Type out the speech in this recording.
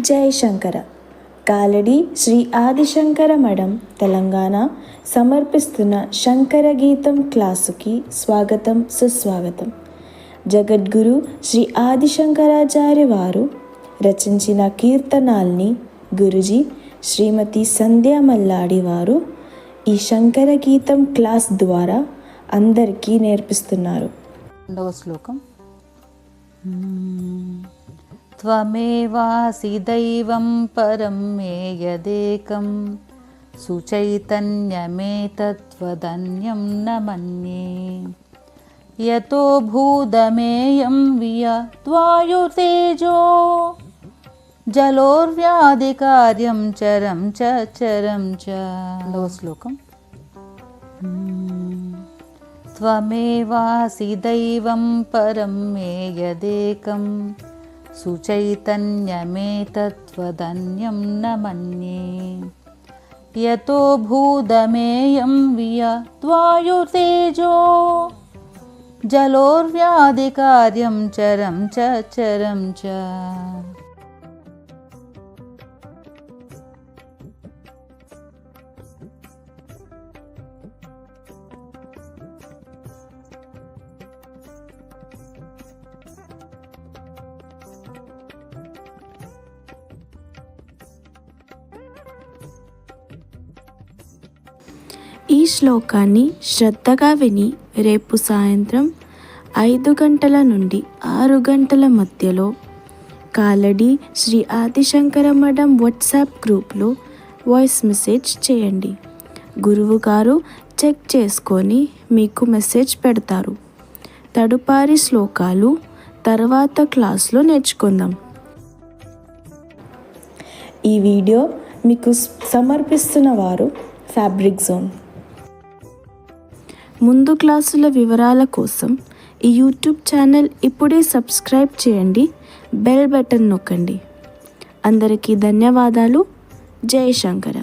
జై శంకర. కాలడి శ్రీ ఆదిశంకర మఠం తెలంగాణ సమర్పిస్తున్న శంకర గీతం క్లాసుకి స్వాగతం, సుస్వాగతం. జగద్గురు శ్రీ ఆదిశంకరాచార్య వారు రచించిన కీర్తనాల్ని గురుజీ శ్రీమతి సంధ్యా మల్లాడి వారు ఈ శంకర గీతం క్లాస్ ద్వారా అందరికీ నేర్పిస్తున్నారు. రెండవ శ్లోకం. త్వమేవాసి దైవం పరం మే యదేకం సుచైతన్యమేతత్వదన్యం న మన్యే యతో భూతమేయం వియద్వాయుర్తేజో జలోర్వ్యాధికార్యం చరం చ చరం చ. రెండవ శ్లోకం. త్వమేవాసి దైవం పరం మే యదేకం సుచైతన్యమేతత్వదన్యం న మన్యే యతో భూతమేయం వియద్వాయుర్తేజో జలోర్వ్యాధికార్యం చరం చ చరం చ. ఈ శ్లోకాన్ని శ్రద్ధగా విని రేపు సాయంత్రం 5 గంటల నుండి 6 గంటల మధ్యలో కాలడి శ్రీ ఆదిశంకర మఠం వాట్సాప్ గ్రూప్లో వాయిస్ మెసేజ్ చేయండి. గురువు గారు చెక్ చేసుకొని మీకు మెసేజ్ పెడతారు. తదుపరి శ్లోకాలు తర్వాత క్లాస్లో నేర్చుకుందాం. ఈ వీడియో మీకు సమర్పిస్తున్న వారు ఫ్యాబ్రిక్ జోన్. ముందు క్లాసుల వివరాల కోసం ఈ యూట్యూబ్ ఛానల్ ఇప్పుడే సబ్స్క్రైబ్ చేయండి, బెల్ బటన్ నొక్కండి. అందరికీ ధన్యవాదాలు. జై శంకర.